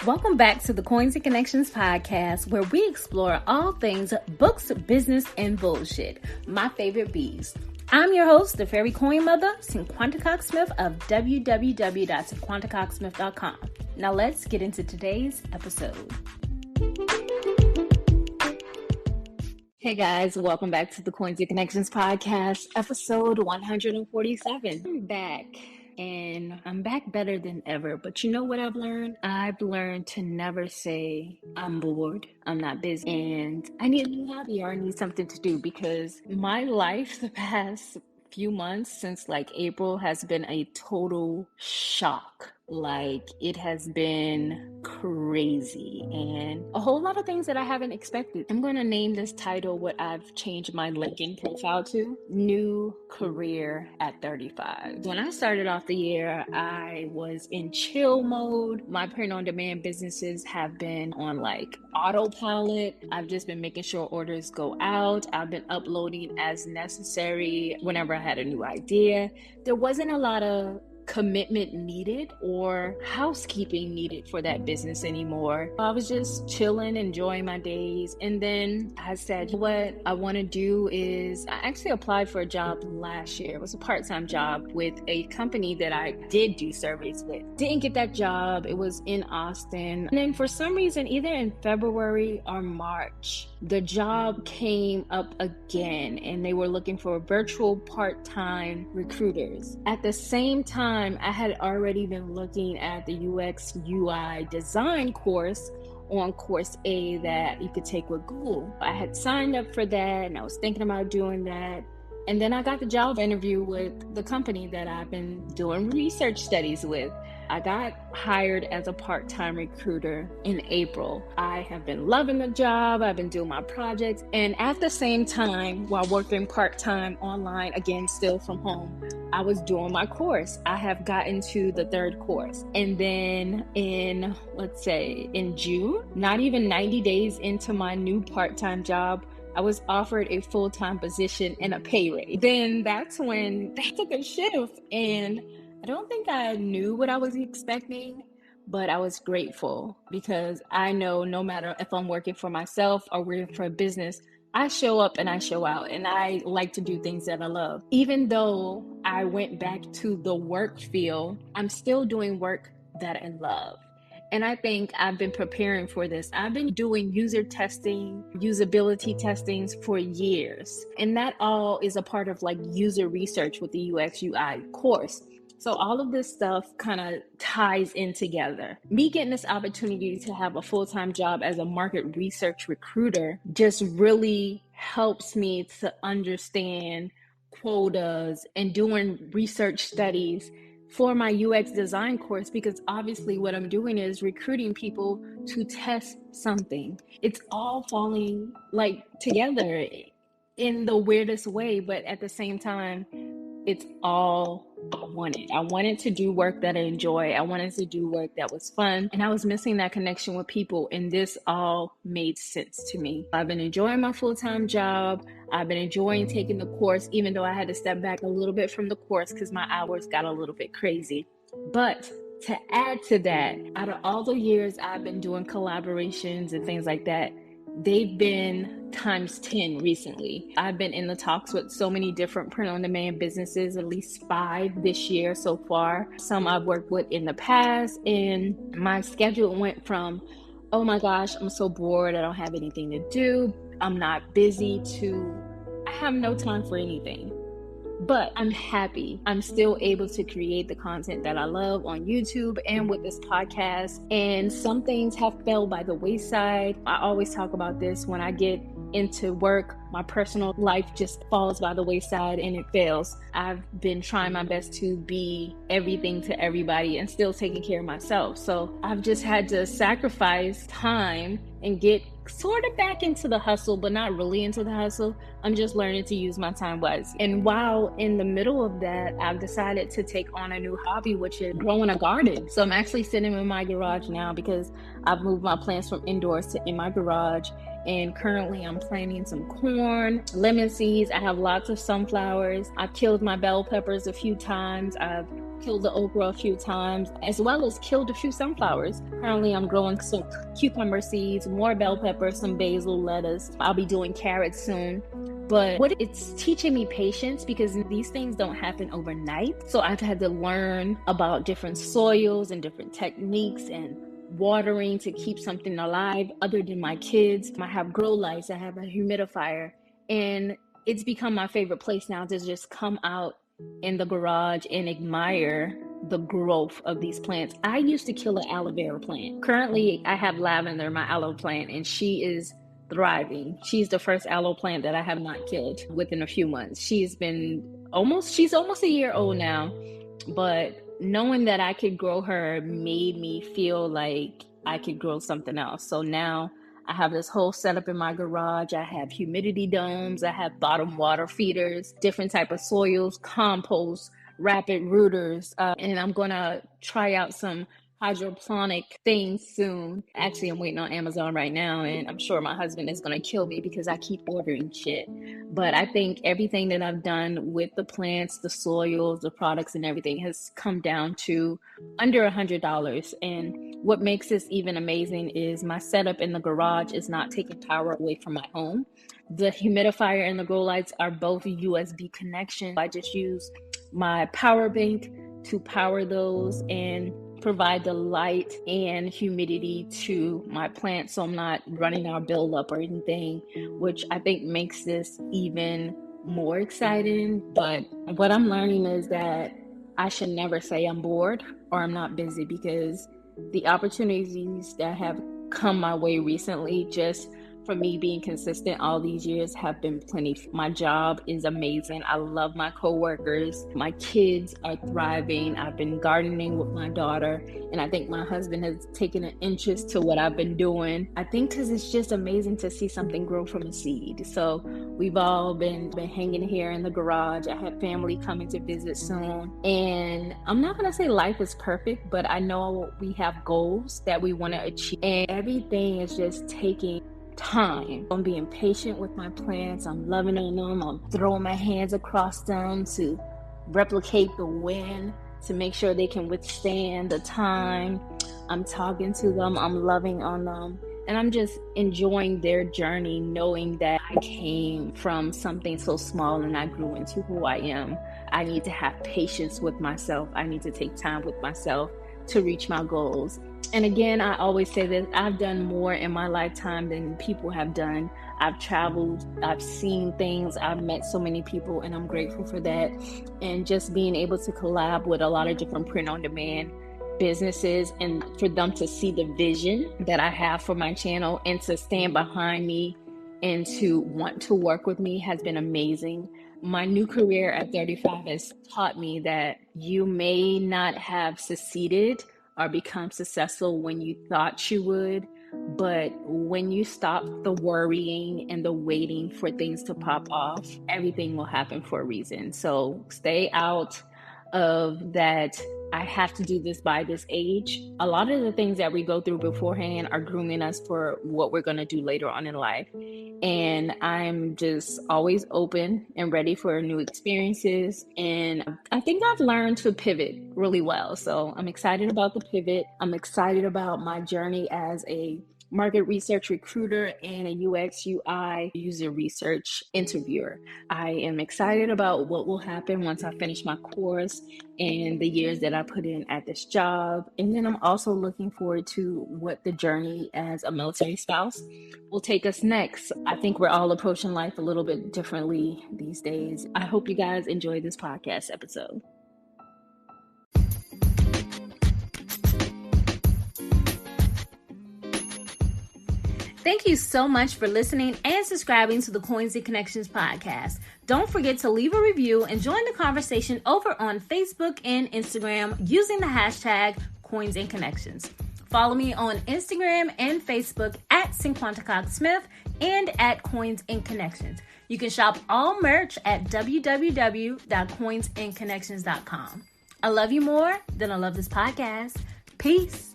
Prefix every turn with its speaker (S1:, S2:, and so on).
S1: Welcome back to the Coins and Connections podcast, where we explore all things books, business, and bullshit. My favorite bees. I'm your host, the fairy coin mother, Cox-Smith of www.Cox-Smith.com. Now let's get into today's episode. Hey guys, welcome back to the Coins and Connections podcast, episode 147. I'm back. And I'm back better than ever. But you know what I've learned? I've learned to never say, I'm bored, I'm not busy, and I need a new hobby or I need something to do, because my life the past few months since April has been a total shock. It has been crazy and a whole lot of things that I haven't expected. I'm going to name this title what I've changed my LinkedIn profile to: New Career at 35. When I started off the year, I was in chill mode. My print-on-demand businesses have been on autopilot. I've just been making sure orders go out. I've been uploading as necessary whenever I had a new idea. There wasn't a lot of commitment needed or housekeeping needed for that business anymore. I was just chilling, enjoying my days. And then I said, what I want to do is, I actually applied for a job last year. It was a part-time job with a company that I did do surveys with. Didn't get that job. It was in Austin. And then for some reason, either in February or March, the job came up again and they were looking for virtual part-time recruiters. At the same time, I had already been looking at the UX UI design course on Course A that you could take with Google. I had signed up for that and I was thinking about doing that. And then I got the job interview with the company that I've been doing research studies with. I got hired as a part-time recruiter in April. I have been loving the job. I've been doing my projects. And at the same time, while working part-time online, again, still from home, I was doing my course. I have gotten to the third course. And then in June, not even 90 days into my new part-time job, I was offered a full-time position and a pay raise. Then that's when that took a shift, and I don't think I knew what I was expecting, but I was grateful, because I know no matter if I'm working for myself or working for a business, I show up and I show out, and I like to do things that I love. Even though I went back to the work field, I'm still doing work that I love. And I think I've been preparing for this. I've been doing user testing, usability testings for years. And that all is a part of user research with the UX UI course. So all of this stuff kind of ties in together. Me getting this opportunity to have a full-time job as a market research recruiter just really helps me to understand quotas and doing research studies for my UX design course, because obviously what I'm doing is recruiting people to test something. It's all falling together in the weirdest way, but at the same time, it's all I wanted. I wanted to do work that I enjoy. I wanted to do work that was fun, and I was missing that connection with people, and this all made sense to me. I've been enjoying my full-time job. I've been enjoying taking the course, even though I had to step back a little bit from the course because my hours got a little bit crazy. But to add to that, out of all the years I've been doing collaborations and things like that, they've been times 10 recently. I've been in the talks with so many different print-on-demand businesses, at least 5 this year so far. Some I've worked with in the past, and my schedule went from, oh my gosh, I'm so bored, I don't have anything to do, I'm not busy, to I have no time for anything. But I'm happy. I'm still able to create the content that I love on YouTube and with this podcast. And some things have fell by the wayside. I always talk about this. When I get into work, my personal life just falls by the wayside and it fails. I've been trying my best to be everything to everybody and still taking care of myself. So I've just had to sacrifice time and get sort of back into the hustle, but not really into the hustle. I'm just learning to use my time wisely. And while in the middle of that, I've decided to take on a new hobby, which is growing a garden. So I'm actually sitting in my garage now because I've moved my plants from indoors to in my garage. And currently I'm planting some corn, lemon seeds. I have lots of sunflowers. I've killed my bell peppers a few times. I've killed the okra a few times, as well as killed a few sunflowers. Currently, I'm growing some cucumber seeds, more bell pepper, some basil, lettuce. I'll be doing carrots soon. But what it's teaching me patience, because these things don't happen overnight. So I've had to learn about different soils and different techniques and watering to keep something alive other than my kids. I have grow lights, I have a humidifier, and it's become my favorite place now to just come out in the garage and admire the growth of these plants. I used to kill an aloe vera plant. Currently, I have lavender, my aloe plant, and she is thriving. She's the first aloe plant that I have not killed within a few months. She's almost a year old now, but knowing that I could grow her made me feel like I could grow something else. So now I have this whole setup in my garage. I have humidity domes. I have bottom water feeders, different type of soils, compost, rapid rooters. And I'm going to try out some hydroponic things soon. Actually, I'm waiting on Amazon right now, and I'm sure my husband is going to kill me because I keep ordering shit. But I think everything that I've done with the plants, the soils, the products and everything has come down to under $100. And what makes this even amazing is my setup in the garage is not taking power away from my home. The humidifier and the grow lights are both USB connections. I just use my power bank to power those and provide the light and humidity to my plants, so I'm not running our buildup or anything, which I think makes this even more exciting. But what I'm learning is that I should never say I'm bored or I'm not busy, because the opportunities that have come my way recently, just for me being consistent all these years, have been plenty. My job is amazing. I love my coworkers. My kids are thriving. I've been gardening with my daughter, and I think my husband has taken an interest to what I've been doing. I think because it's just amazing to see something grow from a seed. So we've all been hanging here in the garage. I have family coming to visit soon, and I'm not gonna say life is perfect, but I know we have goals that we want to achieve, and everything is just taking time. I'm being patient with my plants. I'm loving on them. I'm throwing my hands across them to replicate the wind, to make sure they can withstand the time. I'm talking to them. I'm loving on them. And I'm just enjoying their journey, knowing that I came from something so small and I grew into who I am. I need to have patience with myself. I need to take time with myself to reach my goals. And again, I always say that I've done more in my lifetime than people have done. I've traveled, I've seen things, I've met so many people, and I'm grateful for that. And just being able to collab with a lot of different print-on-demand businesses, and for them to see the vision that I have for my channel and to stand behind me and to want to work with me has been amazing. My new career at 35 has taught me that you may not have succeeded or become successful when you thought you would, but when you stop the worrying and the waiting for things to pop off, everything will happen for a reason. So stay out of that, I have to do this by this age. A lot of the things that we go through beforehand are grooming us for what we're going to do later on in life. And I'm just always open and ready for new experiences. And I think I've learned to pivot really well. So I'm excited about the pivot. I'm excited about my journey as a market research recruiter and a UX UI user research interviewer. I am excited about what will happen once I finish my course and the years that I put in at this job. And then I'm also looking forward to what the journey as a military spouse will take us next. I think we're all approaching life a little bit differently these days. I hope you guys enjoy this podcast episode. Thank you so much for listening and subscribing to the Coins and Connections podcast. Don't forget to leave a review and join the conversation over on Facebook and Instagram using the hashtag Coins and Connections. Follow me on Instagram and Facebook at Cox-Smith and at Coins and Connections. You can shop all merch at www.coinsandconnections.com. I love you more than I love this podcast. Peace.